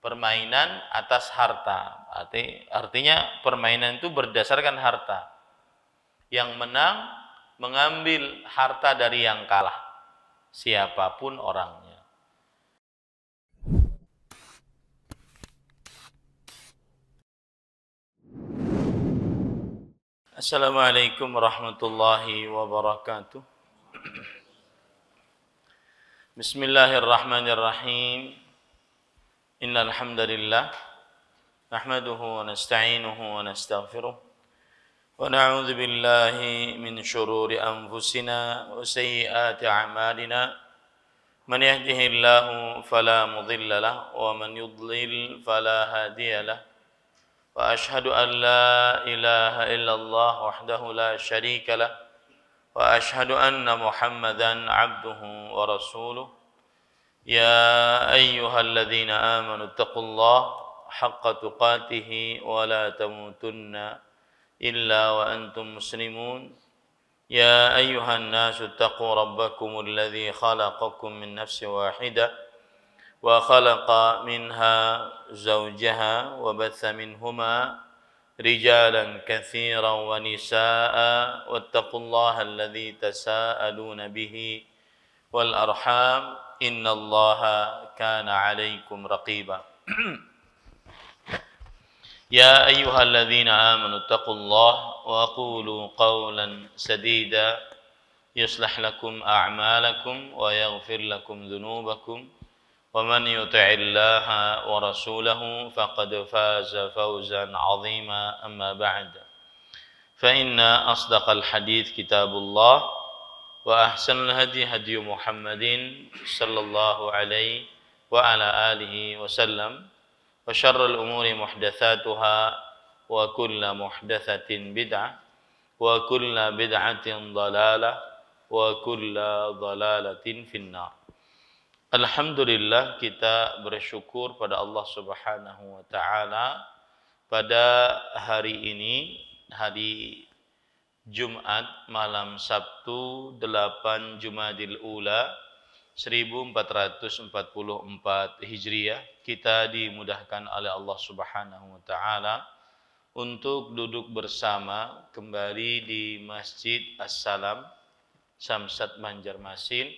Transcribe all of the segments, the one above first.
permainan atas harta. Artinya permainan itu berdasarkan harta. Yang menang mengambil harta dari yang kalah, siapapun orangnya. Assalamualaikum warahmatullahi wabarakatuh. Bismillahirrahmanirrahim. Innal hamdalillah nahmaduhu wa nasta'inuhu wa nastaghfiruh wa na'udzu billahi min shururi anfusina wa sayyiati a'malina. Man yahdihillahu fala mudilla lahu wa man yudlil fala hadiya lahu. Wa ashhadu an la ilaha illallah wahdahu la syarika lah wa ashhadu anna Muhammadan abduhu wa rasuluh. Ya ayyuhalladzina amanu taqullaha haqqa tuqatih wa la tamutunna illa wa antum muslimun. Ya ayyuhan nasu taqu rabbakumul ladzi khalaqakum min nafsin wahidah wa khalaqa minha zawjaha wa batha minhuma rijalan katsiran wa nisaa'a wattaqullaha alladzi tasaaluna bihi wal arham innallaha kana 'alaikum raqiba. Ya ayyuhalladzina amanu taqullaha wa qulu qawlan sadida yuslih lakum a'malakum wa yaghfir lakum dhunubakum wa man yuti'illaha wa rasulahu faqad faza fawzan 'azima. Amma ba'd. Fa inna asdaqal hadits kitabullah wa ahsanul hadi hadi Muhammadin sallallahu alaihi wa ala alihi wasallam wa syarrul umuri muhdatsatuha wa kullu muhdatsatin bid'ah wa kullu bid'atin dhalalah wa kullu dhalalatin finnar. Alhamdulillah, kita bersyukur pada Allah Subhanahu wa taala pada hari ini, hari Jumat malam Sabtu 8 Jumadil Ula 1444 Hijriah, kita dimudahkan oleh Allah Subhanahu wa taala untuk duduk bersama kembali di Masjid As-Salam Samsat Banjarmasin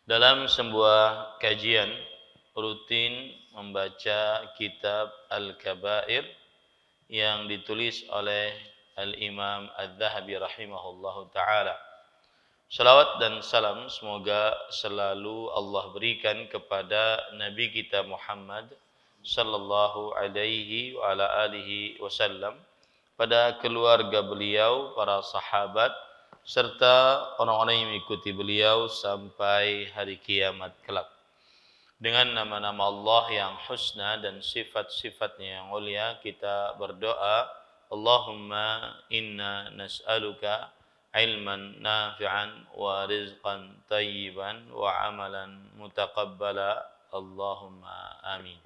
dalam sebuah kajian rutin membaca kitab Al-Kabair yang ditulis oleh Al-Imam Adz-Dzahabi rahimahullahu ta'ala. Salawat dan salam semoga selalu Allah berikan kepada Nabi kita Muhammad sallallahu alaihi wa ala alihi wasallam, pada keluarga beliau, para sahabat, serta orang-orang yang mengikuti beliau sampai hari kiamat kelak. Dengan nama-nama Allah yang husna dan sifat-sifatnya yang mulia, kita berdoa, Allahumma inna nas'aluka ilman nafi'an wa rizqan tayyiban wa amalan mutaqabbala. Allahumma amin.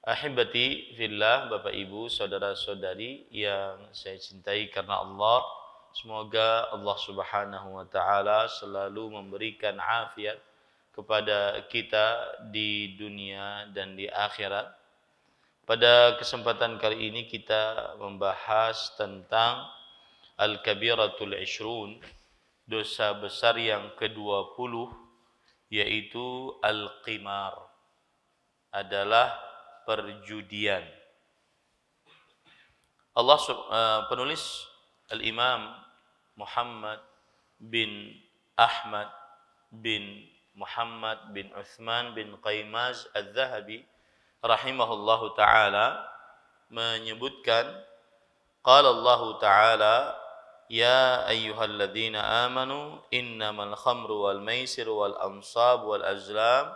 Ahibati fillah, Bapak Ibu, saudara-saudari yang saya cintai karena Allah, semoga Allah Subhanahu wa taala selalu memberikan afiat kepada kita di dunia dan di akhirat. Pada kesempatan kali ini kita membahas tentang Al-Kabiratul Ishrun, dosa besar yang ke-20, yaitu Al-Qimar, adalah perjudian. Penulis Al-Imam Muhammad bin Ahmad bin Muhammad bin Uthman bin Qaymaz Adz-Dzahabi rahimahullahu ta'ala menyebutkan, qala Allah ta'ala, ya ayyuhalladzina amanu innamal khamru wal maisiru wal ansab wal azlam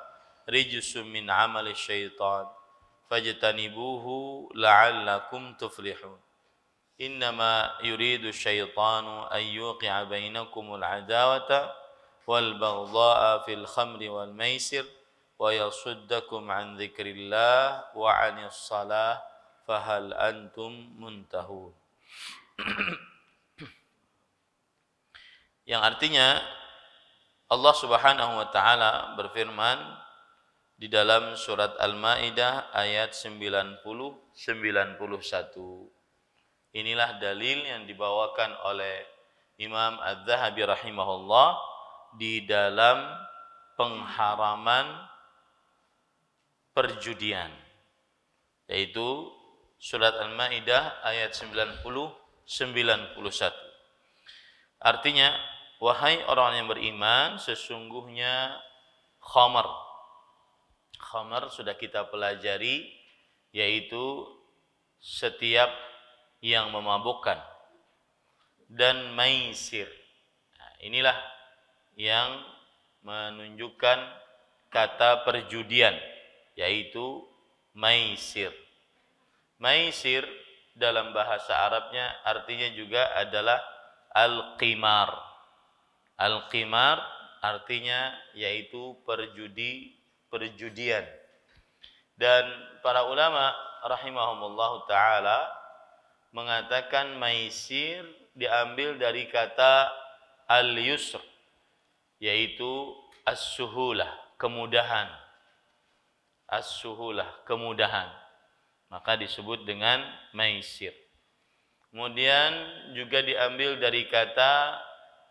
rijsum min amali syaitan fajtanibuhu la'allakum tuflihun. Innama yuridu syaitanu an yuqi'a bainakumul adawata wal baghdha'a fil khamri wal maisir wa yasuddakum an dzikrillah wa 'anis shalah fahal antum muntahun. Yang artinya Allah Subhanahu wa taala berfirman, di dalam surat Al-Maidah ayat 90-91. Inilah dalil yang dibawakan oleh Imam Az-Zahabi rahimahullah di dalam pengharaman perjudian, yaitu surat Al-Maidah ayat 90-91. Artinya, wahai orang yang beriman, sesungguhnya khamar sudah kita pelajari, yaitu setiap yang memabukkan, dan maisir. Nah, inilah yang menunjukkan kata perjudian, yaitu maisir. Maisir dalam bahasa Arabnya artinya juga adalah al-qimar. Al-qimar artinya yaitu perjudian. Dan para ulama rahimahumullah ta'ala mengatakan maisir diambil dari kata al-yusr, yaitu as-suhulah, kemudahan. As-suhulah, kemudahan. Maka disebut dengan maisir. Kemudian juga diambil dari kata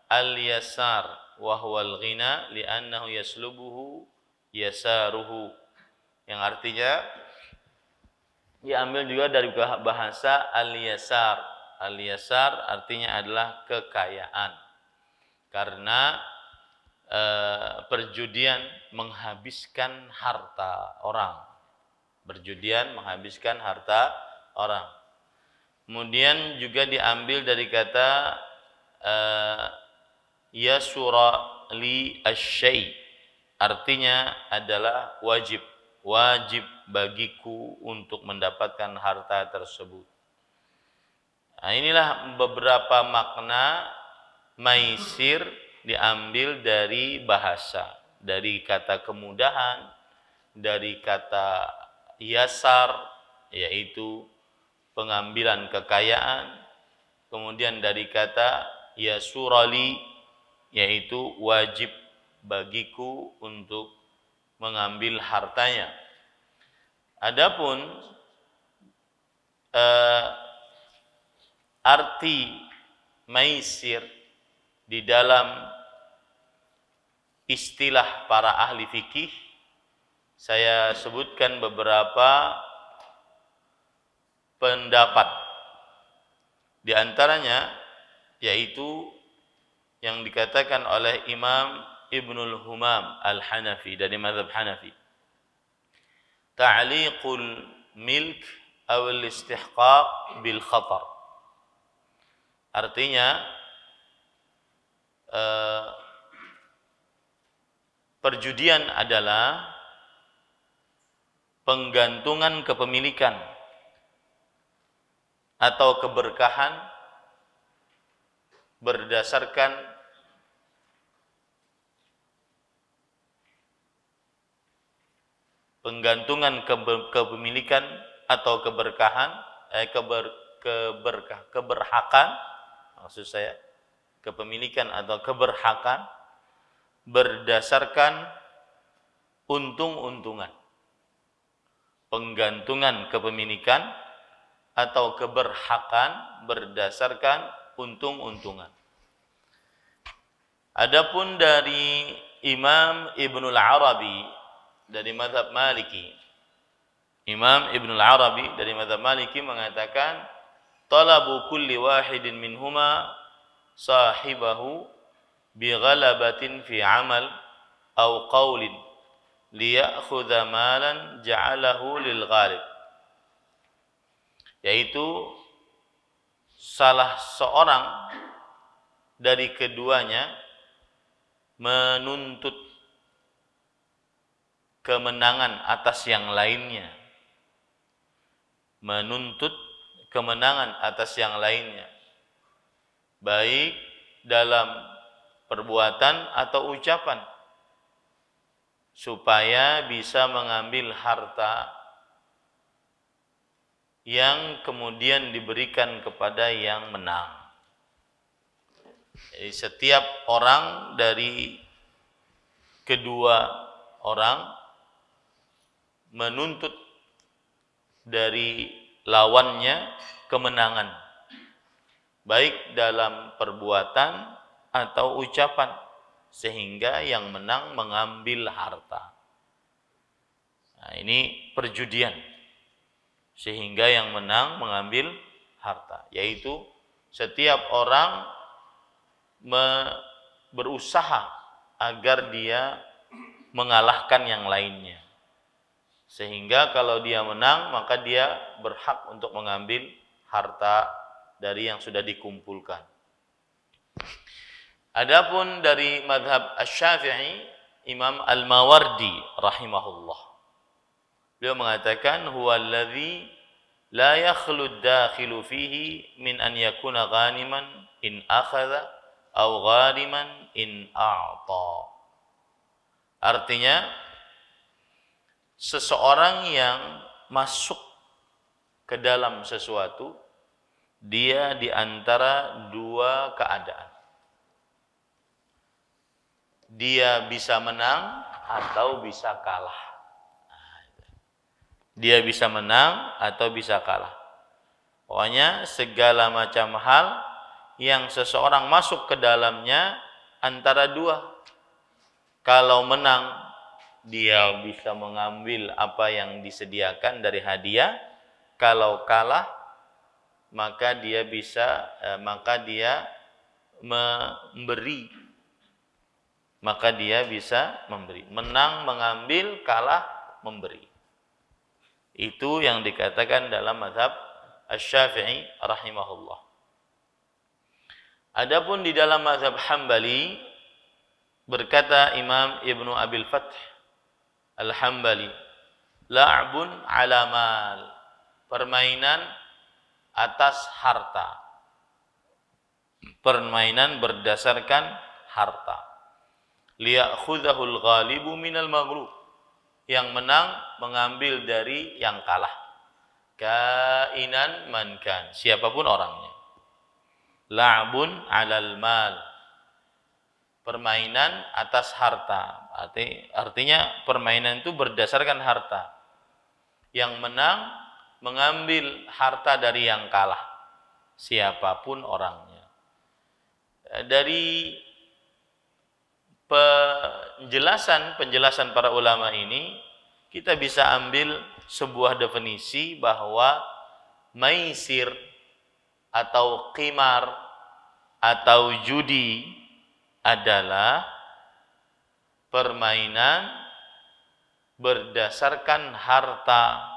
al-yasar, wa huwal ghina li'annahu yaslubuhu yasaruhu, yang artinya diambil juga dari bahasa al-yasar. Al-yasar artinya adalah kekayaan, karena perjudian menghabiskan harta orang. Berjudian menghabiskan harta orang. Kemudian juga diambil dari kata yasura li asy-syai', artinya adalah wajib bagiku untuk mendapatkan harta tersebut. Nah, inilah beberapa makna maisir diambil dari bahasa, dari kata kemudahan, dari kata yasar, yaitu pengambilan kekayaan, kemudian dari kata yasurali, yaitu wajib bagiku untuk mengambil hartanya. Adapun arti maisir di dalam istilah para ahli fikih, saya sebutkan beberapa pendapat. Di antaranya yaitu yang dikatakan oleh Imam Ibnul Humam Al-Hanafi dari mazhab Hanafi, ta'liqul milk aw al-istihqaq bil khatar. Artinya perjudian adalah penggantungan kepemilikan atau keberkahan berdasarkan kepemilikan atau keberkahan, keberhakan, maksud saya kepemilikan atau keberhakan berdasarkan untung-untungan. Penggantungan kepemilikan atau keberhakan berdasarkan untung-untungan. Adapun dari Imam Ibnul Arabi dari mazhab Maliki, Imam Ibnul Arabi dari mazhab Maliki mengatakan talabu kulli wahidin minhuma sahibahu bighalabatin fi amal aw qawlin liya'khudha malan ja'alahu lil ghalib, yaitu salah seorang dari keduanya menuntut kemenangan atas yang lainnya, menuntut kemenangan atas yang lainnya, baik dalam perbuatan atau ucapan, supaya bisa mengambil harta yang kemudian diberikan kepada yang menang. Jadi setiap orang dari kedua orang menuntut dari lawannya kemenangan, baik dalam perbuatan atau ucapan, sehingga yang menang mengambil harta. Nah, ini perjudian, sehingga yang menang mengambil harta, yaitu setiap orang berusaha agar dia mengalahkan yang lainnya, sehingga kalau dia menang maka dia berhak untuk mengambil harta dari yang sudah dikumpulkan. Adapun dari mazhab Asy-Syafi'i, Imam Al-Mawardi rahimahullah, beliau mengatakan huwallazi la yakhlu ad-dakhilu fihi min an yakuna ghaniman in akhadha aw ghariman in a'ta. Artinya, seseorang yang masuk ke dalam sesuatu, dia di antara dua keadaan. Dia bisa menang atau bisa kalah. Dia bisa menang atau bisa kalah. Pokoknya segala macam hal yang seseorang masuk ke dalamnya antara dua. Kalau menang, dia bisa mengambil apa yang disediakan dari hadiah. Kalau kalah, maka dia memberi. Maka dia bisa memberi. Menang mengambil, kalah memberi. Itu yang dikatakan dalam mazhab Asy-Syafi'i rahimahullah. Adapun di dalam mazhab Hambali, berkata Imam Ibnu Abil Fath Al-Hambali, la'bun 'ala mal, permainan atas harta. Permainan berdasarkan harta. Liya'khudhahul ghalibu minal maghlub, yang menang mengambil dari yang kalah. Kainan man kan, siapapun orangnya. La'bun 'alal mal, permainan atas harta. Artinya permainan itu berdasarkan harta. Yang menang mengambil harta dari yang kalah, siapapun orangnya. Dari penjelasan para ulama ini, kita bisa ambil sebuah definisi bahwa maisir atau qimar atau judi adalah permainan berdasarkan harta.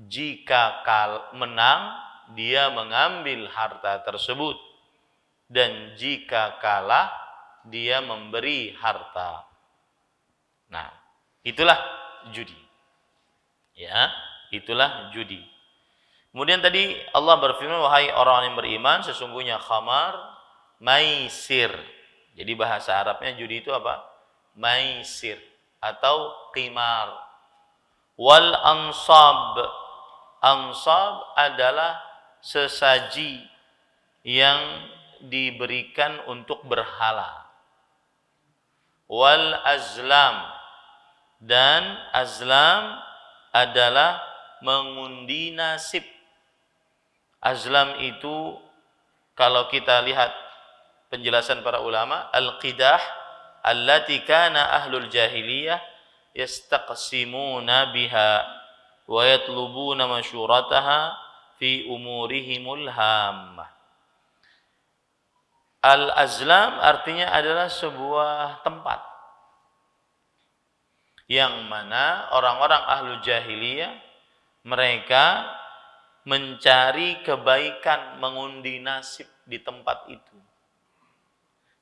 Jika menang, dia mengambil harta tersebut, dan jika kalah, dia memberi harta. Nah, itulah judi. Ya, itulah judi. Kemudian tadi Allah berfirman, wahai orang yang beriman, sesungguhnya khamar, maisir. Jadi bahasa Arabnya judi itu apa? Maisir atau qimar. Wal ansab. Ansab adalah sesaji yang diberikan untuk berhala. Wal azlam, dan azlam adalah mengundi nasib. Azlam itu kalau kita lihat penjelasan para ulama, al-qidah allati kana ahlul jahiliyah yastaqsimuna biha wa yatlubuna masyurataha fi umurihimul hammah. Al-azlam artinya adalah sebuah tempat yang mana orang-orang ahlu jahiliyah mereka mencari kebaikan, mengundi nasib di tempat itu.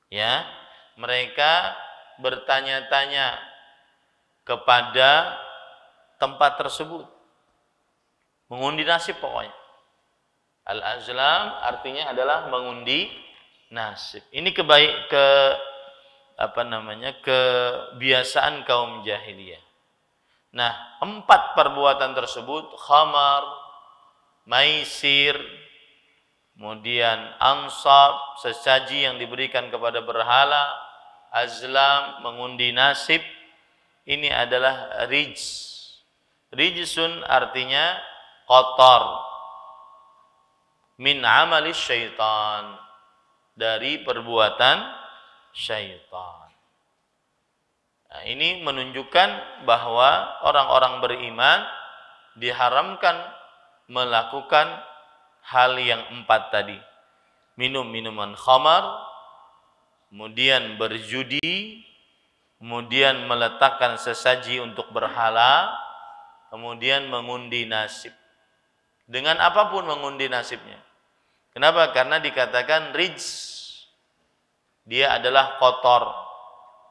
Ya, mereka bertanya-tanya kepada tempat tersebut, mengundi nasib pokoknya. Al-azlam artinya adalah mengundi nasib. Ini kebiasaan kaum jahiliyah. Nah, 4 perbuatan tersebut, khamar, maisir, kemudian ansab, sesaji yang diberikan kepada berhala, azlam, mengundi nasib, ini adalah rijs, Rijsun artinya kotor. Min amalis syaitan, dari perbuatan syaitan. Nah, ini menunjukkan bahwa orang-orang beriman diharamkan melakukan hal yang 4 tadi. Minum minuman khamar, kemudian berjudi, kemudian meletakkan sesaji untuk berhala, kemudian mengundi nasib. Dengan apapun mengundi nasibnya. Kenapa? Karena dikatakan rijs. Dia adalah kotor.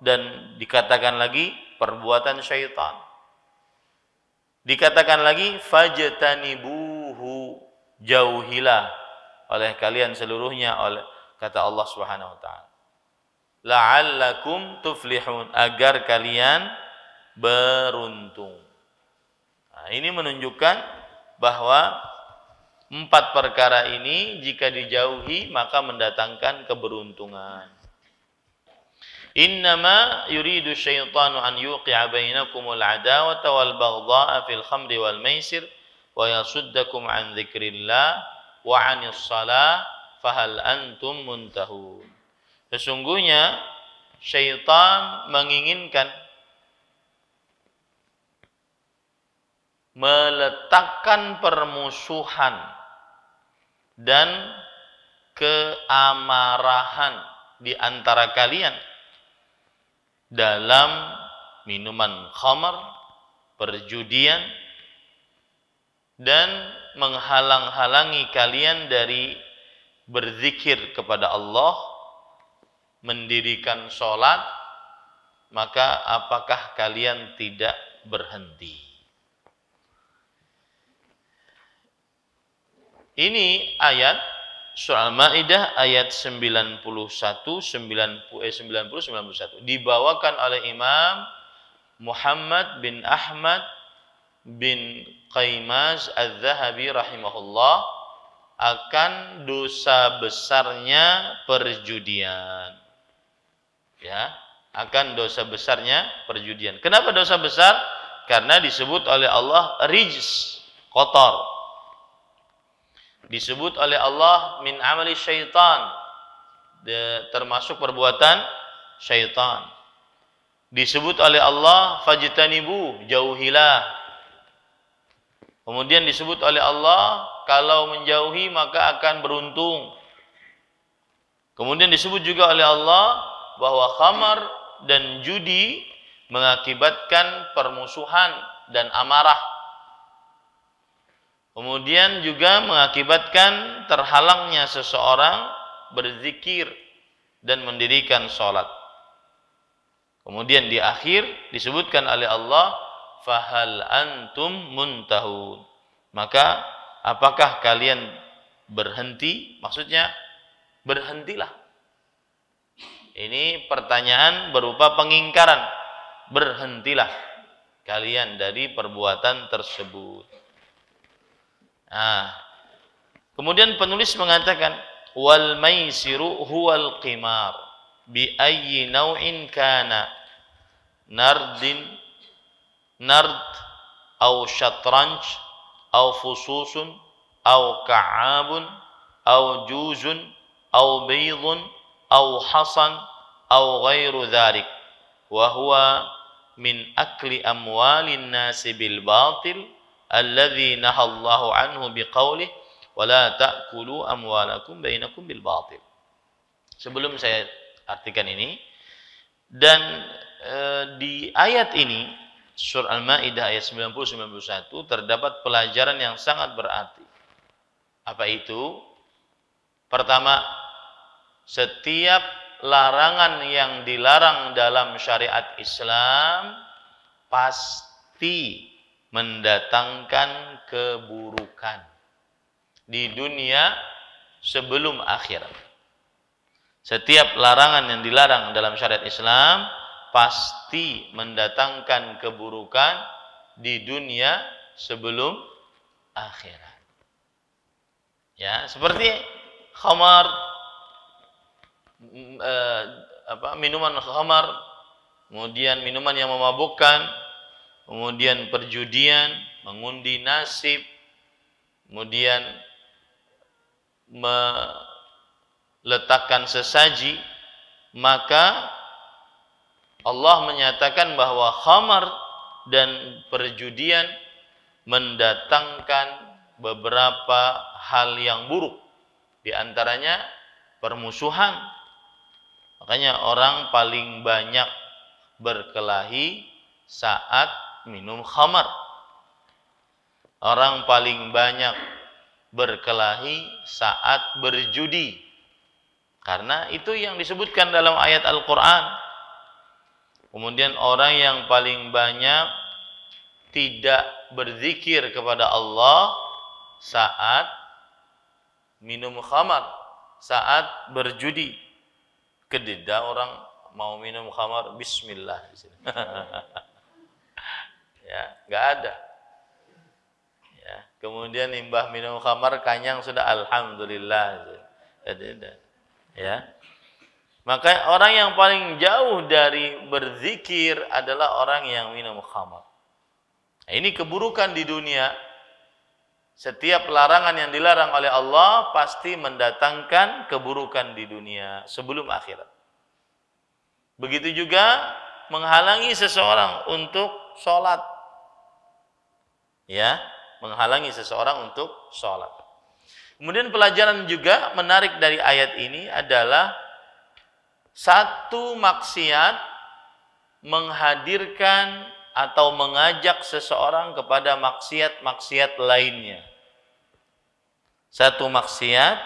Dan dikatakan lagi perbuatan syaitan. Dikatakan lagi fajtanibuhu, jauhilah oleh kalian seluruhnya, oleh kata Allah Subhanahu wa taala. La'allakum tuflihun, agar kalian beruntung. Nah, ini menunjukkan bahwa 4 perkara ini jika dijauhi maka mendatangkan keberuntungan. Innama yuridu syaitanu an yuqi'a bainakumul adawata wal baghdha'a fil khamri wal maisir wa yasuddakum an dzikrillah wa 'anis shalah fahal antum muntahun. Sesungguhnya syaitan menginginkan meletakkan permusuhan dan keamarahan di antara kalian dalam minuman khamar, perjudian, dan menghalang-halangi kalian dari berzikir kepada Allah, mendirikan sholat, maka apakah kalian tidak berhenti? Ini ayat surah Al-Maidah ayat 91 dibawakan oleh Imam Muhammad bin Ahmad bin Qaimaz Az-Zahabi rahimahullah akan dosa besarnya perjudian. Ya, akan dosa besarnya perjudian. Kenapa dosa besar? Karena disebut oleh Allah rijs, kotor. Disebut oleh Allah min amali syaitan, termasuk perbuatan syaitan. Disebut oleh Allah fajtanibu, jauhilah. Kemudian disebut oleh Allah kalau menjauhi maka akan beruntung. Kemudian disebut juga oleh Allah bahwa khamar dan judi mengakibatkan permusuhan dan amarah. Kemudian juga mengakibatkan terhalangnya seseorang berzikir dan mendirikan sholat. Kemudian di akhir disebutkan oleh Allah, fahal antum muntahun. Maka apakah kalian berhenti? Maksudnya berhentilah. Ini pertanyaan berupa pengingkaran. Berhentilah kalian dari perbuatan tersebut. Nah, kemudian penulis mengatakan wal maisiru huwal qimar bi ayyi naw'in kana nard au syatranj au fususun au ka'abun au juzun au baydun au hasan au ghairu dhalik wa huwa min akli amwalin nasi bil batil alladzi nahallahu anhu biqaulih wala ta'kulu amwalakum bainakum bil batil. Sebelum saya artikan ini, dan di ayat ini surah Al-Maidah ayat 90-91 terdapat pelajaran yang sangat berarti. Apa itu? Pertama, setiap larangan yang dilarang dalam syariat Islam pasti mendatangkan keburukan di dunia sebelum akhirat. Setiap larangan yang dilarang dalam syariat Islam pasti mendatangkan keburukan di dunia sebelum akhirat. Ya, seperti khamar, minuman khamar, kemudian minuman yang memabukkan, kemudian perjudian, mengundi nasib, kemudian meletakkan sesaji, maka Allah menyatakan bahwa khamar dan perjudian mendatangkan beberapa hal yang buruk, di antaranya permusuhan. Makanya orang paling banyak berkelahi saat minum khamar. Orang paling banyak berkelahi saat berjudi. Karena itu yang disebutkan dalam ayat Al-Quran. Kemudian orang yang paling banyak tidak berzikir kepada Allah saat minum khamar, saat berjudi. Kededa orang mau minum khamar, bismillah. Ya, nggak ada. Ya, kemudian imbah minum khamar kanyang sudah alhamdulillah. Ya. Maka orang yang paling jauh dari berzikir adalah orang yang minum khamar. Nah, ini keburukan di dunia. Setiap larangan yang dilarang oleh Allah pasti mendatangkan keburukan di dunia sebelum akhirat. Begitu juga menghalangi seseorang untuk sholat. Ya, menghalangi seseorang untuk sholat. Kemudian pelajaran juga menarik dari ayat ini adalah satu maksiat menghadirkan atau mengajak seseorang kepada maksiat-maksiat lainnya. Satu maksiat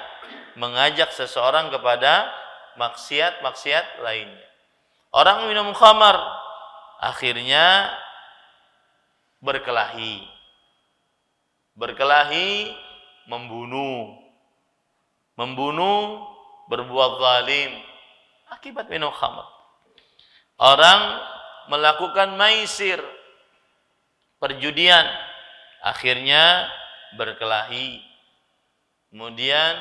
mengajak seseorang kepada maksiat-maksiat lainnya. Orang minum khamar akhirnya berkelahi. Berkelahi, membunuh, berbuat zalim akibat minum khamar. Orang melakukan maisir, perjudian, akhirnya berkelahi. Kemudian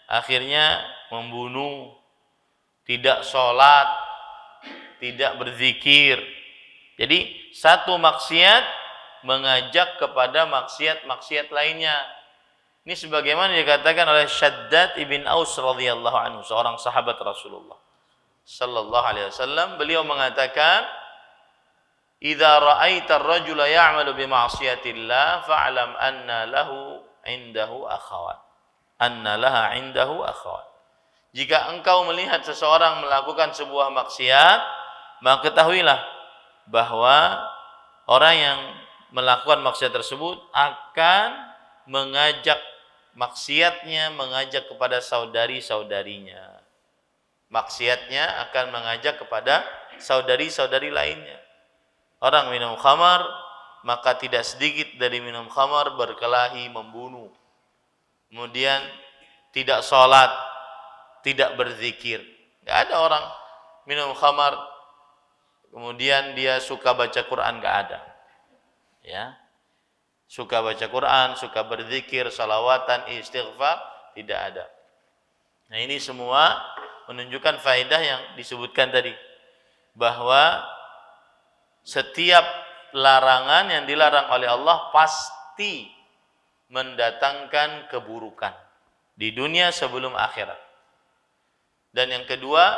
akhirnya membunuh, tidak sholat, tidak berzikir. Jadi satu maksiat mengajak kepada maksiat-maksiat lainnya. Ini sebagaimana dikatakan oleh Syaddad ibn Aus radhiyallahu anhu, seorang sahabat Rasulullah sallallahu alaihi wasallam. Beliau mengatakan, "Idza ra'aita ar-rajula ya'malu bi ma'siyatillah fa'lam anna lahu 'indahu akhawat." Anna laha 'indahu akhawat. Jika engkau melihat seseorang melakukan sebuah maksiat, maka ketahuilah bahwa orang yang melakukan maksiat tersebut akan mengajak maksiatnya, mengajak kepada saudari-saudarinya. Maksiatnya akan mengajak kepada saudari-saudari lainnya. Orang minum khamar, maka tidak sedikit dari minum khamar berkelahi, membunuh. Kemudian tidak sholat, tidak berzikir. Gak ada orang minum khamar kemudian dia suka baca Quran, gak ada. Ya, suka baca Quran, suka berzikir, salawatan, istighfar, tidak ada. Nah, ini semua menunjukkan faedah yang disebutkan tadi, bahwa setiap larangan yang dilarang oleh Allah pasti mendatangkan keburukan di dunia sebelum akhirat. Dan yang kedua,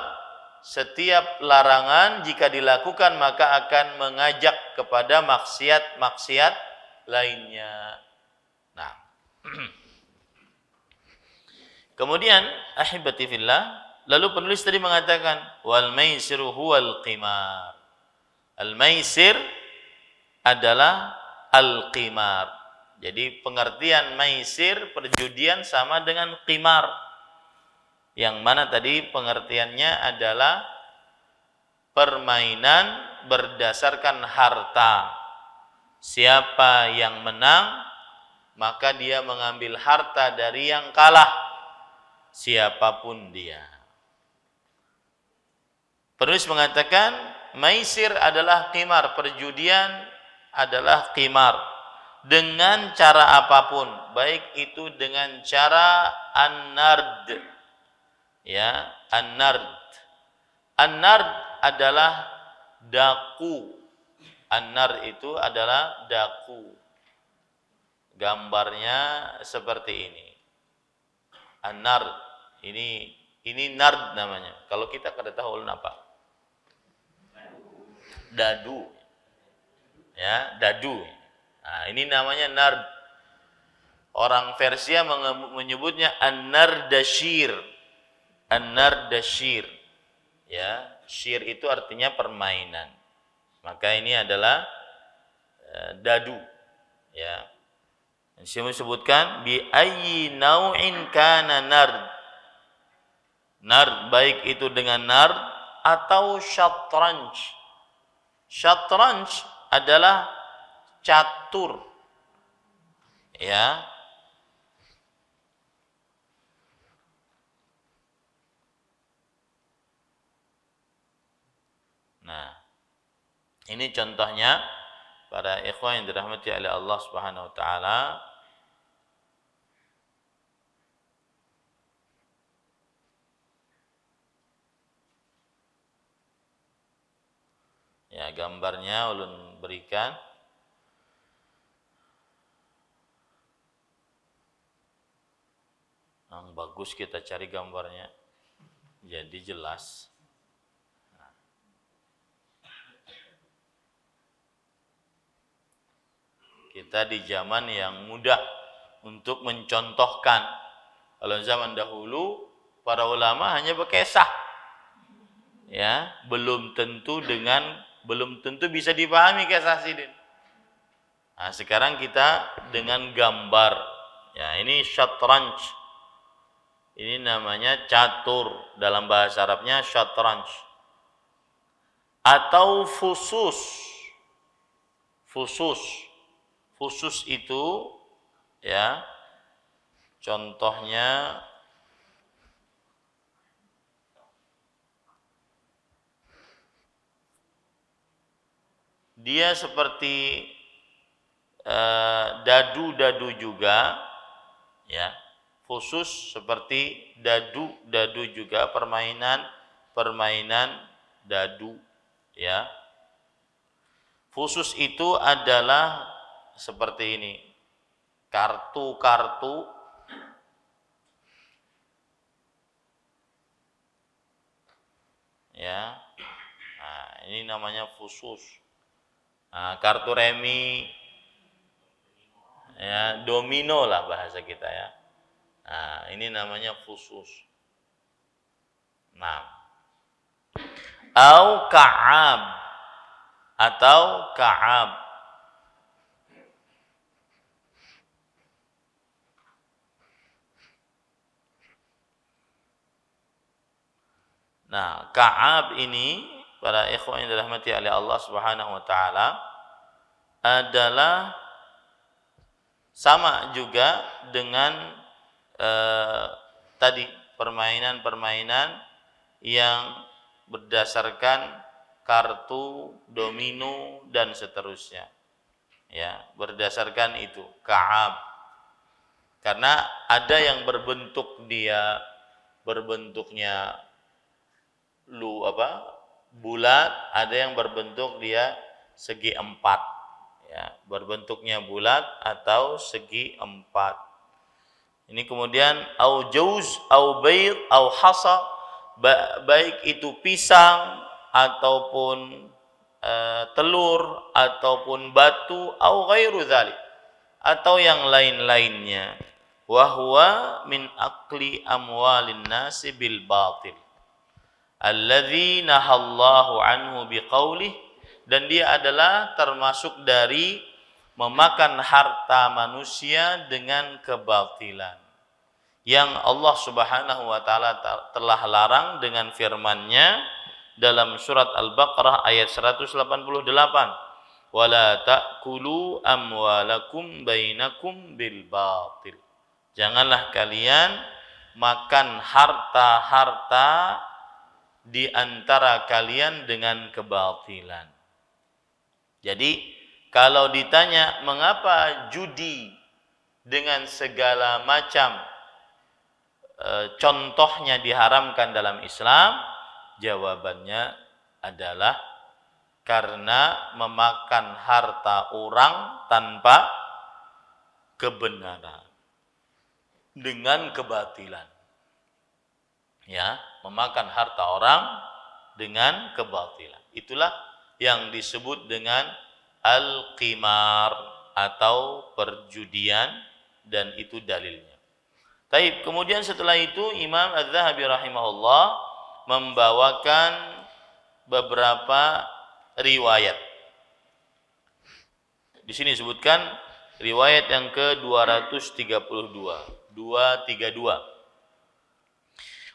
setiap larangan jika dilakukan maka akan mengajak kepada maksiat-maksiat lainnya. Nah, kemudian ahibati fillah, lalu penulis tadi mengatakan wal maisiru huwal qimar. Al maisir adalah al qimar. Jadi pengertian maisir, perjudian, sama dengan qimar. Yang mana tadi pengertiannya adalah permainan berdasarkan harta. Siapa yang menang, maka dia mengambil harta dari yang kalah, siapapun dia. Penulis mengatakan maisir adalah qimar, perjudian adalah qimar. Dengan cara apapun, baik itu dengan cara an-nard. Ya, an-nard. An-nard adalah daku. An-nard itu adalah daku. Gambarnya seperti ini. An-nard. Ini nard namanya. Kalau kita kada tahu ulun apa? Dadu. Ya, dadu. Nah, ini namanya nard. Orang Persia menyebutnya an-nardashir. An-nardashir. Ya, syir itu artinya permainan. Maka ini adalah dadu. Ya. Saya sebutkan bi ayyi nau'in kana nard. Nard baik itu dengan nard atau syatranj. Syatranj adalah catur. Ya. Nah, ini contohnya para ikhwan yang dirahmati oleh Allah Subhanahu wa taala. Ya, gambarnya ulun berikan. Yang bagus kita cari gambarnya. Jadi jelas. Kita di zaman yang mudah untuk mencontohkan. Kalau zaman dahulu para ulama hanya berkisah. Ya, belum tentu bisa dipahami kisah sidin. Nah, sekarang kita dengan gambar. Ya, ini syatranj. Ini namanya catur, dalam bahasa Arabnya syatranj. Atau fusus. Fusus itu ya contohnya dia seperti dadu-dadu juga ya. Fusus seperti dadu juga, permainan dadu ya. Fusus itu adalah seperti ini. Kartu-kartu ya. Nah, ini namanya fusus. Nah, kartu remi ya, domino lah bahasa kita ya. Nah, ini namanya fusus. Nah, atau ka'ab. Nah, ka'ab ini para ikhwan yang dirahmati oleh Allah Subhanahu wa taala adalah sama juga dengan tadi permainan-permainan yang berdasarkan kartu, domino dan seterusnya. Ya, berdasarkan itu ka'ab. Karena ada yang berbentuknya bulat, ada yang berbentuk dia segi empat. Ya, berbentuknya bulat atau segi empat. Ini kemudian au jauz au bayd au hasa, baik itu pisang ataupun telur ataupun batu au ghairu dzalik, atau yang lain-lainnya. Wa huwa min akli amwalin nasi bil batil alladzi nahallahu anhu biqaulih, dan dia adalah termasuk dari memakan harta manusia dengan kebatilan yang Allah Subhanahu wa taala telah larang dengan firman-Nya dalam surat Al-Baqarah ayat 188. Wala ta'kulu amwalakum bainakum bil batil. Janganlah kalian makan harta-harta di antara kalian dengan kebatilan. Jadi kalau ditanya mengapa judi dengan segala macam contohnya diharamkan dalam Islam, jawabannya adalah karena memakan harta orang kebenaran dengan kebatilan. Ya, memakan harta orang dengan kebatilan. Itulah yang disebut dengan al-qimar atau perjudian, dan itu dalilnya. Taib. Kemudian setelah itu Imam Az-Zahabi rahimahullah membawakan beberapa riwayat. Di sini disebutkan riwayat yang ke-232, 232.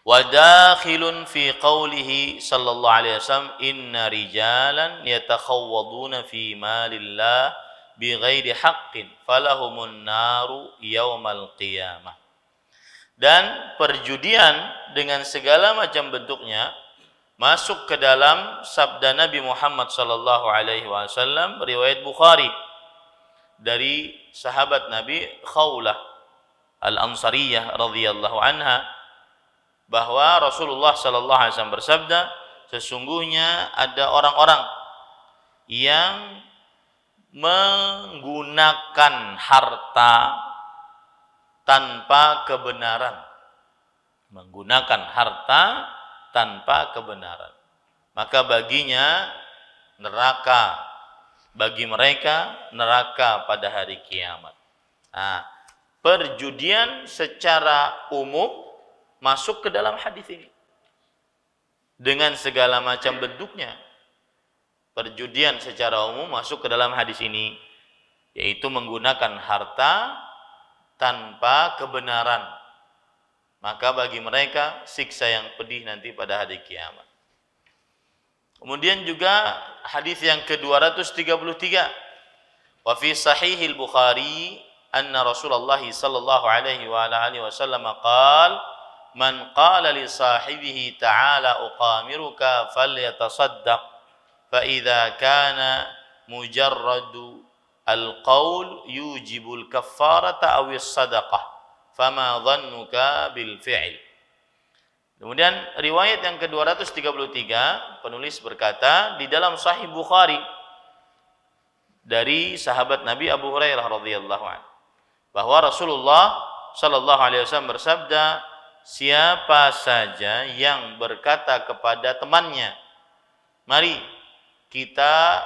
Wa dakhilun fi qawlihi sallallahu alaihi wasallam inna rijalan yatakhawwaduna fi malillah bighairi haqqin falahumun naru yaumal qiyamah. Dan perjudian dengan segala macam bentuknya masuk ke dalam sabda Nabi Muhammad sallallahu alaihi wasallam, riwayat Bukhari dari sahabat Nabi Khawlah Al-Ansariyah radhiyallahu anha, bahwa Rasulullah sallallahu alaihi wasallam bersabda, sesungguhnya ada orang-orang yang menggunakan harta tanpa kebenaran. Menggunakan harta tanpa kebenaran. Maka baginya neraka. Bagi mereka neraka pada hari kiamat. Nah, perjudian secara umum masuk ke dalam hadis ini dengan segala macam bentuknya. Perjudian secara umum masuk ke dalam hadis ini, yaitu menggunakan harta tanpa kebenaran. Maka bagi mereka siksa yang pedih nanti pada hari kiamat. Kemudian juga hadis yang ke-233, wa fi sahihil Bukhari anna Rasulullah sallallahu alaihi wa alihi wasallam qala man qala li sahibihi ta'ala uqamiruka falyatasaddaq fa idza kana mujarradu al-qaul yujibul kaffarata aw as-sadaqah fama dhannuka bil fi'l. Kemudian riwayat yang ke-233, penulis berkata di dalam Sahih Bukhari dari sahabat Nabi Abu Hurairah radhiyallahu anhu, bahwa Rasulullah sallallahu alaihi wasallam bersabda, siapa saja yang berkata kepada temannya, mari kita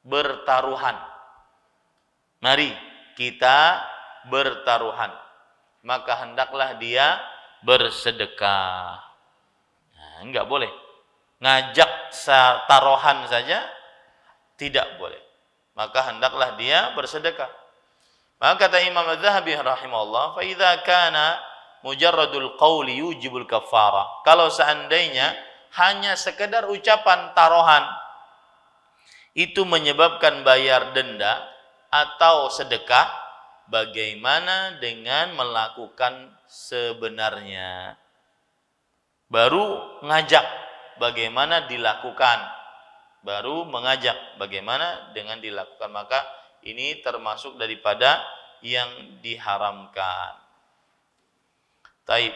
bertaruhan. Mari kita bertaruhan. Maka hendaklah dia bersedekah. Nah, enggak boleh. Ngajak taruhan saja tidak boleh. Maka hendaklah dia bersedekah. Maka kata Imam Az-Zahabi rahimahullah, fa idza kana mujarradul qawli yujibul kafara. Kalau seandainya hanya sekedar ucapan taruhan itu menyebabkan bayar denda atau sedekah, bagaimana dengan melakukan sebenarnya? Baru ngajak bagaimana dilakukan, baru mengajak bagaimana dengan dilakukan, maka ini termasuk daripada yang diharamkan. Taib.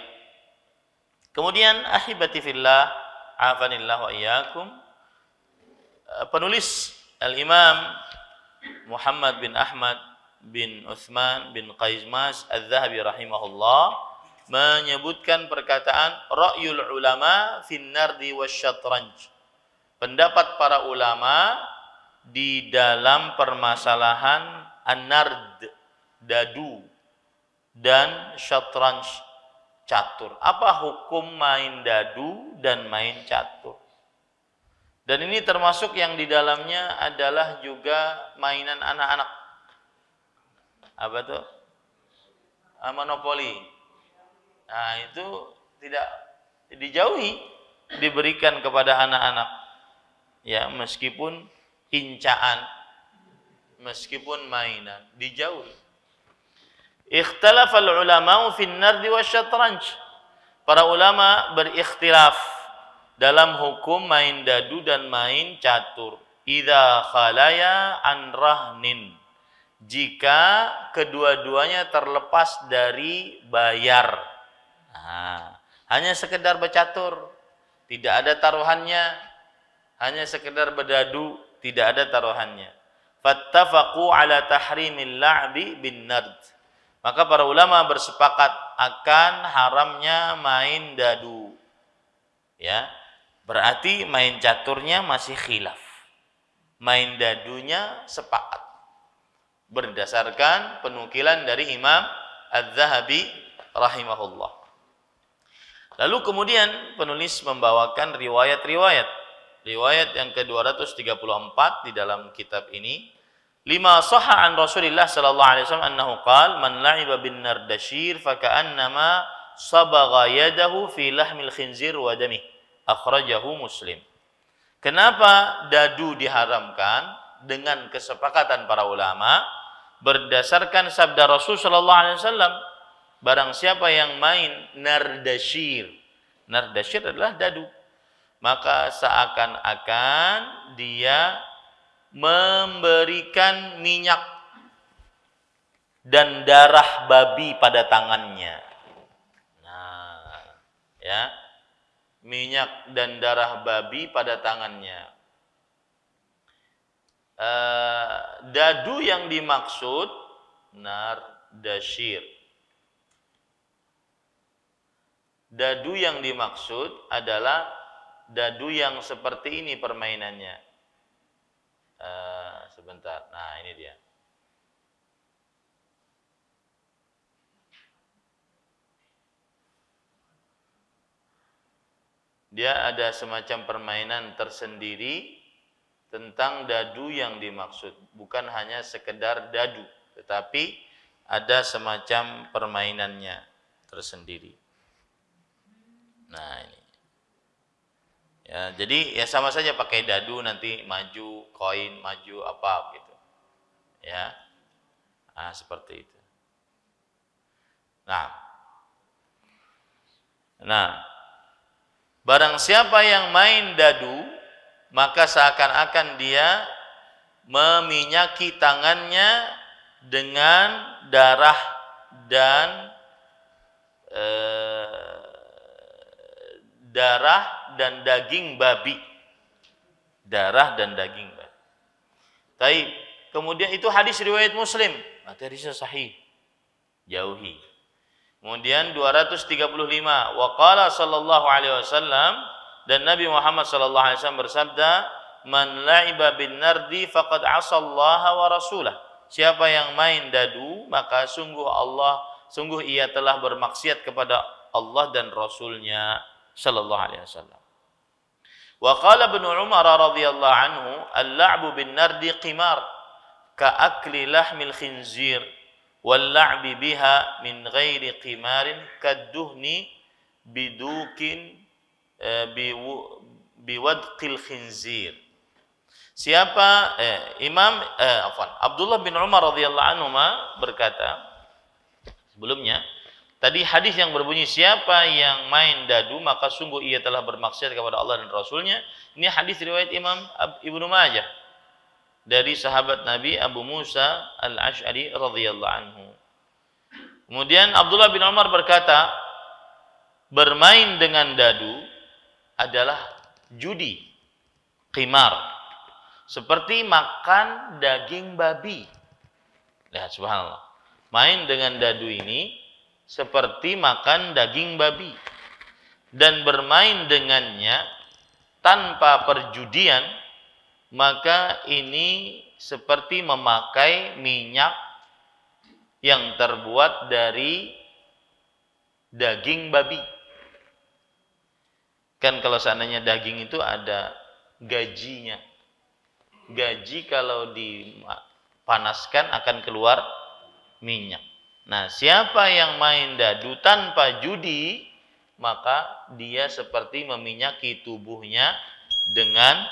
Kemudian ahibati fillah, afanillah wa iyyakum, penulis Al-Imam Muhammad bin Ahmad bin Utsman bin Qaizmas Az-Zahabi rahimahullah menyebutkan perkataan ra'yul ulama fin nardi wasyatranj, pendapat para ulama di dalam permasalahan an-nard, dadu, dan syatranj, catur. Apa hukum main dadu dan main catur? Dan ini termasuk yang di dalamnya adalah juga mainan anak-anak. Apa tuh? Monopoli. Nah, itu tidak dijauhi, diberikan kepada anak-anak. Ya, meskipun incaan, meskipun mainan, dijauhi. Ikhtalafal ulama'u fin nardi wasyatranj. Para ulama berikhtilaf dalam hukum main dadu dan main catur. Idza khalaya an rahnin, jika kedua-duanya terlepas dari bayar. Nah, hanya sekedar bercatur, tidak ada taruhannya. Hanya sekedar berdadu, tidak ada taruhannya. fattafaqu ala tahrimil la'bi bin nard. Maka para ulama bersepakat akan haramnya main dadu. Ya. Berarti main caturnya masih khilaf. Main dadunya sepakat. Berdasarkan penukilan dari Imam Az-Zahabi rahimahullah. Lalu kemudian penulis membawakan riwayat-riwayat. Riwayat yang ke-234 di dalam kitab ini. Lima sahha an Rasulillah sallallahu alaihi wasallam annahu qala man la'iba bin nardashir faka'annama sabagha yadahu fi lahmil khinzir wa damih. Akhrajahu Muslim. Kenapa dadu diharamkan? Dengan kesepakatan para ulama berdasarkan sabda Rasul sallallahu alaihi wasallam, barang siapa yang main nardashir. Nardashir adalah dadu. Maka seakan-akan dia memberikan minyak dan darah babi pada tangannya. Nah, ya. Minyak dan darah babi pada tangannya. Dadu yang dimaksud nardashir. Dadu yang dimaksud adalah dadu yang seperti ini permainannya. Sebentar. Nah, ini dia. Dia ada semacam permainan tersendiri tentang dadu yang dimaksud. Bukan hanya sekedar dadu, tetapi ada semacam permainannya tersendiri. Nah, ini. Ya, jadi ya sama saja pakai dadu, nanti maju koin, maju apa gitu. Ya. Nah, seperti itu. Nah, barang siapa yang main dadu, maka seakan-akan dia meminyaki tangannya dengan darah dan daging babi. Darah dan daging babi. Taib. Kemudian itu hadis riwayat Muslim. Hadisnya sahih. Jauhi. Kemudian 235. Wa qala sallallahu alaihi wasallam, dan Nabi Muhammad sallallahu alaihi wasallam bersabda, "Man la'iba bin nardi faqad 'asallaha wa rasulah." Siapa yang main dadu, maka sungguh ia telah bermaksiat kepada Allah dan Rasulnya sallallahu alaihi wasallam. Wa qala Ibnu Umar radhiyallahu anhu, "Al-la'bu bin nardi qimar ka akli lahmil khinzir wal la'bi biha min ghairi qimarin kadduhni bidukin biwadqil khinzir." Siapa Abdullah bin Umar radhiyallahu anhu berkata, sebelumnya tadi hadis yang berbunyi siapa yang main dadu maka sungguh ia telah bermaksiat kepada Allah dan Rasulnya. Ini hadis riwayat Imam Ibnu Majah dari sahabat Nabi Abu Musa Al-Asy'ari radhiyallahu anhu. Kemudian Abdullah bin Umar berkata, bermain dengan dadu adalah judi, qimar, seperti makan daging babi. Lihat, subhanallah. Main dengan dadu ini seperti makan daging babi, dan bermain dengannya tanpa perjudian, maka ini seperti memakai minyak yang terbuat dari daging babi. Kan kalau seandainya daging itu ada gajinya. Gaji kalau dipanaskan akan keluar minyak. Nah, siapa yang main dadu tanpa judi, maka dia seperti meminyaki tubuhnya dengan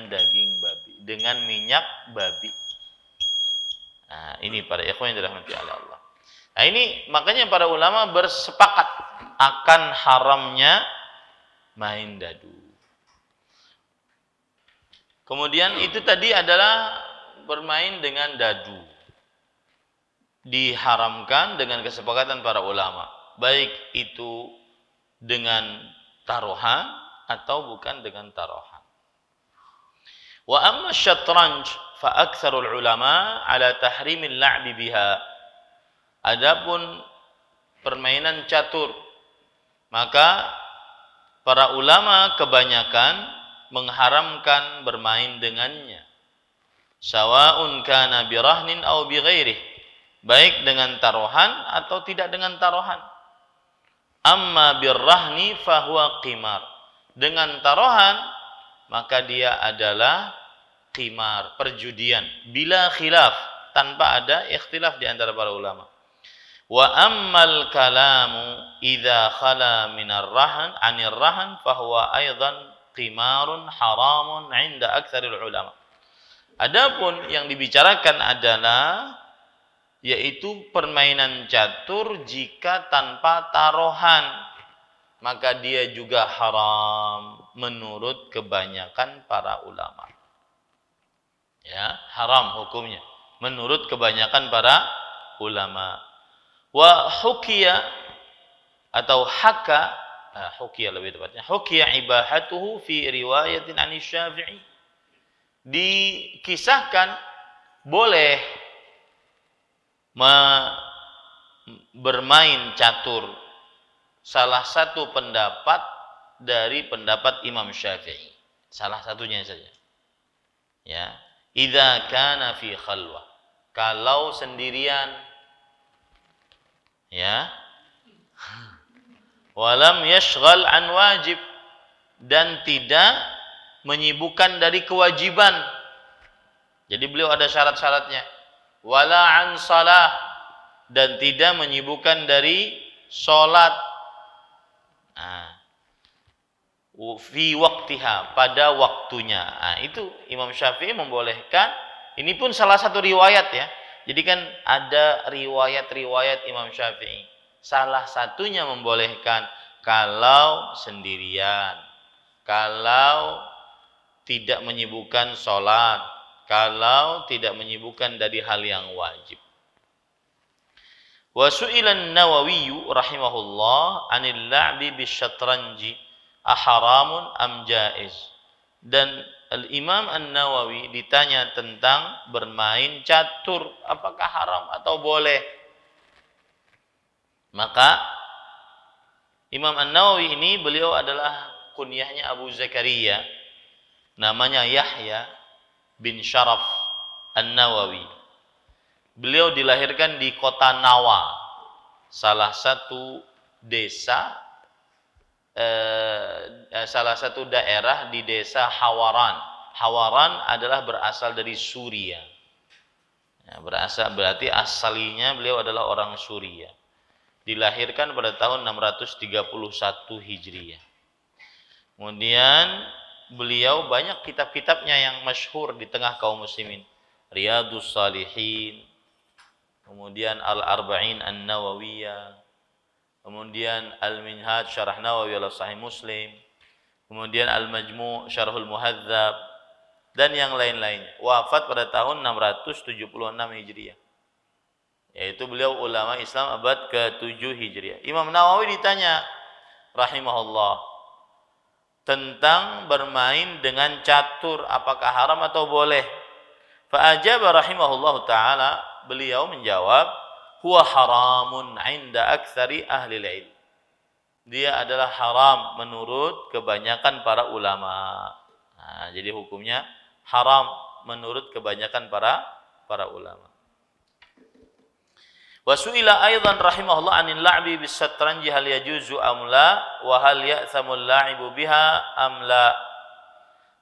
daging babi, dengan minyak babi. Nah, ini para ikhwan yang dirahmati oleh Allah. Nah, ini makanya para ulama bersepakat akan haramnya main dadu. Kemudian itu tadi adalah bermain dengan dadu. Diharamkan dengan kesepakatan para ulama, baik itu dengan taruhan atau bukan dengan taruhan. Wa amma syatranj fa aktsarul ulama ala tahrimil la'bi biha. Adapun permainan catur, maka para ulama kebanyakan mengharamkan bermain dengannya. Sawa'un kana birahnin aw bighairih, baik dengan taruhan atau tidak dengan taruhan. Amma birrahni fahuwa qimar. Dengan taruhan maka dia adalah qimar, perjudian, bila khilaf, tanpa ada ikhtilaf di antara para ulama. Wa ammal kalamu idza khala minar rahan 'anir rahan fahuwa aidan qimarun haramun 'inda aktsaril ulama. Adapun yang dibicarakan adalah yaitu permainan catur jika tanpa taruhan, maka dia juga haram menurut kebanyakan para ulama. Ya, haram hukumnya menurut kebanyakan para ulama. Wa hukiya atau haka, hukiya lebih tepatnya, hukiya ibahatuhu fi riwayatin 'an Syafi'i. Dikisahkan boleh bermain catur, salah satu pendapat dari pendapat Imam Syafi'i, salah satunya saja. Ya, idza kana fi khalwah, kalau sendirian, ya, walam yashghal an wajib, dan tidak menyibukkan dari kewajiban. Jadi beliau ada syarat-syaratnya. Wala an salah, dan tidak menyibukkan dari salat. Fi waqtiha, pada waktunya. Itu Imam Syafi'i membolehkan. Ini pun salah satu riwayat ya. Jadi kan ada riwayat-riwayat Imam Syafi'i. Salah satunya membolehkan kalau sendirian, kalau tidak menyibukkan sholat, kalau tidak menyibukkan dari hal yang wajib. Wa su'ila an-Nawawi rahimahullah 'anil la'bi bisyatranji aharamun am jaiz. Dan Al-Imam An-Nawawi ditanya tentang bermain catur, apakah haram atau boleh? Maka Imam An-Nawawi ini beliau adalah kunyahnya Abu Zakaria, namanya Yahya bin Syaraf An-Nawawi. Beliau dilahirkan di kota Nawa, salah satu desa, salah satu daerah di desa Hawaran. Hawaran adalah berasal dari Suria. Ya, berarti aslinya beliau adalah orang Suria. Dilahirkan pada tahun 631 Hijriah. Kemudian beliau banyak kitab-kitabnya yang masyhur di tengah kaum muslimin. Riyadhus Shalihin, kemudian Al-Arba'in An-Nawawiyah, kemudian Al-Minhaj Syarah Nawawi ala Sahih Muslim, kemudian Al-Majmu' Syarhul Muhadzab, dan yang lain-lainnya. Wafat pada tahun 676 Hijriah. Yaitu beliau ulama Islam abad ke-7 Hijriah. Imam Nawawi ditanya rahimahullah tentang bermain dengan catur, apakah haram atau boleh? Fa'ajaba rahimahullah ta'ala, beliau menjawab, huwa haramun 'inda aktsari ahli ilm. Dia adalah haram menurut kebanyakan para ulama. Jadi hukumnya haram menurut kebanyakan para ulama. Wa su'ila aidan rahimahullah 'anil la'bi bis-satranji hal yajuzu am la wa hal ya'thamul la'ibu biha am la.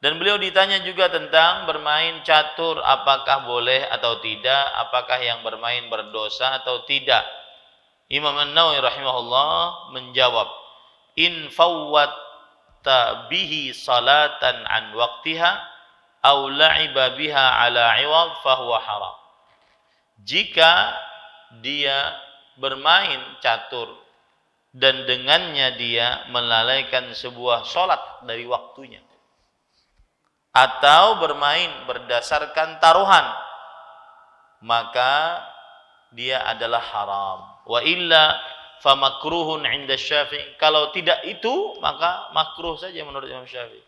Dan beliau ditanya juga tentang bermain catur, apakah boleh atau tidak, apakah yang bermain berdosa atau tidak. Imam An-Nawawi rahimahullah menjawab, in fawwatta bihi salatan an waqtiha aw la'iba biha ala 'iwad fa huwa haram. Jika dia bermain catur dan dengannya dia melalaikan sebuah sholat dari waktunya, atau bermain berdasarkan taruhan, maka dia adalah haram. Wa illa fa makruhun 'inda Syafi'i. Kalau tidak itu maka makruh saja menurut Imam Syafi'i.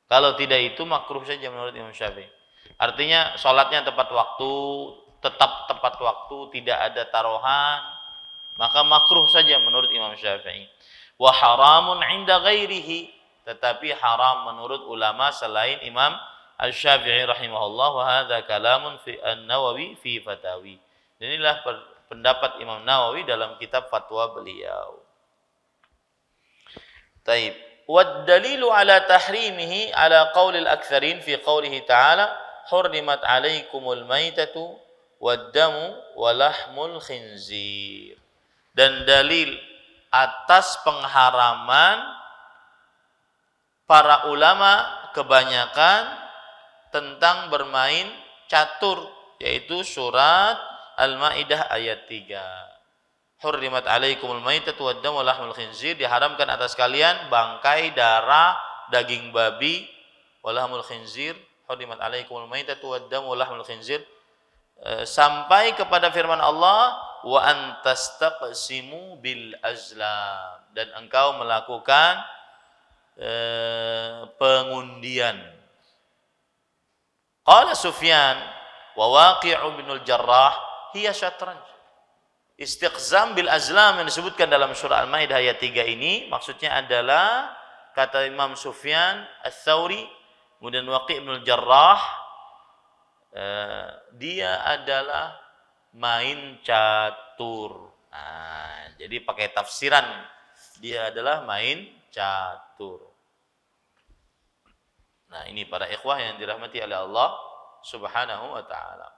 Kalau tidak itu makruh saja menurut Imam Syafi'i. Artinya sholatnya tepat waktu, tetap tepat waktu, tidak ada taruhan, maka makruh saja menurut Imam Syafi'i. Wa haramun 'inda ghairihi, tetapi haram menurut ulama selain Imam Asy-Syafi'i rahimahullah. Wa hadza kalamun fi An-Nawawi fi Fatawi. Inilah pendapat Imam Nawawi dalam kitab fatwa beliau. Taib. Wad dalilu ala tahrimihi ala qaulil aktsarin fi qaulihi ta'ala hurrimat 'alaikumul maitatu wad damu wa lahmul khinzir. Dan dalil atas pengharaman para ulama kebanyakan tentang bermain catur, yaitu surat Al-Maidah ayat 3. Hurrimat 'alaikumul maitatu wad damu wa lahmul khinzir, diharamkan atas kalian bangkai, darah, daging babi, wa lahmul khinzir. Hurrimat 'alaikumul maitatu wad damu wa lahmul khinzir, sampai kepada firman Allah, wa antastaqsimu bil azlam, dan engkau melakukan pengundian. Qala Sufyan wa Waqi'u bin al-Jarrah hiya syatranj. Istiqzam bil azlam yang disebutkan dalam surah Al-Maidah ayat 3 ini maksudnya adalah, kata Imam Sufyan Ats-Tsauri, kemudian Waqi' bin al-Jarrah, dia adalah main catur. Nah, jadi pakai tafsiran, dia adalah main catur. Nah, ini para ikhwah yang dirahmati oleh Allah Subhanahu wa ta'ala.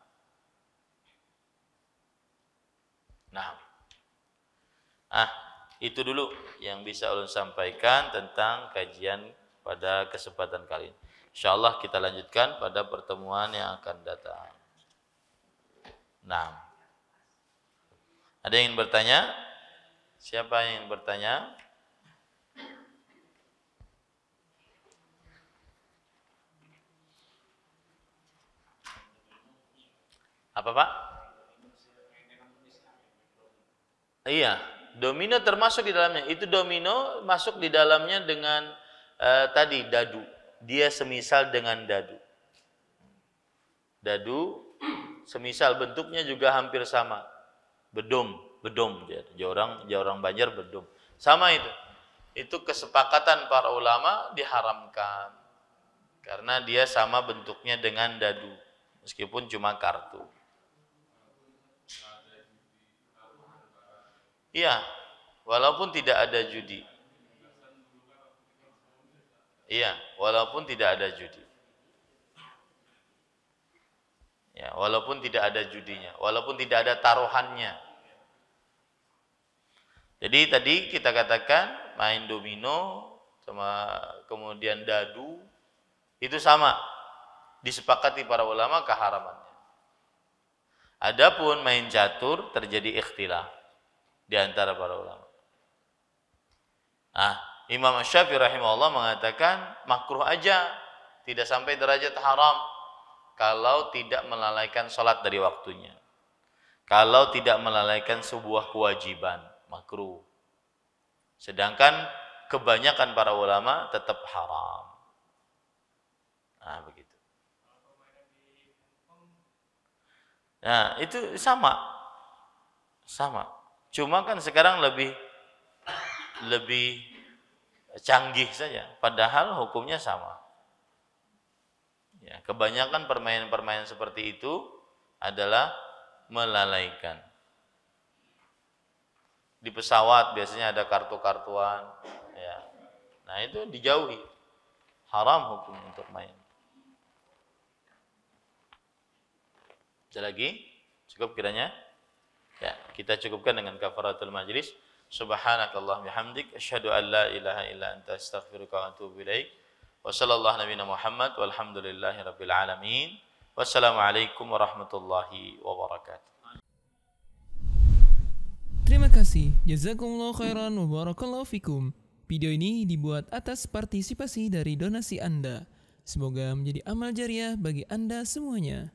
Nah, itu dulu yang bisa ulun sampaikan tentang kajian pada kesempatan kali ini. Insyaallah kita lanjutkan pada pertemuan yang akan datang. Nah, ada yang ingin bertanya? Siapa yang ingin bertanya? Apa Pak? Iya, domino termasuk di dalamnya. Itu domino masuk di dalamnya dengan tadi dadu. Dia semisal dengan dadu. Dadu semisal bentuknya juga hampir sama. Bedom, orang Banjar bedom. Sama itu. Itu kesepakatan para ulama diharamkan. Karena dia sama bentuknya dengan dadu, meskipun cuma kartu. Iya, walaupun tidak ada judi. Iya, walaupun tidak ada judi. Ya, walaupun tidak ada judinya, walaupun tidak ada taruhannya. Jadi tadi kita katakan main domino sama kemudian dadu itu sama, disepakati para ulama keharamannya. Adapun main catur terjadi ikhtilaf di antara para ulama. Imam Syafi'i rahimahullah mengatakan makruh aja, tidak sampai derajat haram kalau tidak melalaikan sholat dari waktunya. Kalau tidak melalaikan sebuah kewajiban, makruh. Sedangkan kebanyakan para ulama tetap haram. Nah, begitu. Nah, itu sama. Cuma kan sekarang lebih canggih saja, padahal hukumnya sama. Ya, kebanyakan permainan-permainan seperti itu adalah melalaikan. Di pesawat biasanya ada kartu-kartuan, ya. Nah, itu dijauhi. Haram hukum untuk main. Ada lagi? Cukup kiranya? Ya, kita cukupkan dengan kafaratul majlis. Subhanakallah bihamdik, asyhadu an la ilaha illa anta astaghfiruka wa atubu ilaik. Wa sallallahu nabiyana Muhammad walhamdulillahi rabbil alamin. Wassalamualaikum warahmatullahi wabarakatuh. Terima kasih. Jazakumullah khairan wa barakallahu fikum. Video ini dibuat atas partisipasi dari donasi Anda. Semoga menjadi amal jariah bagi Anda semuanya.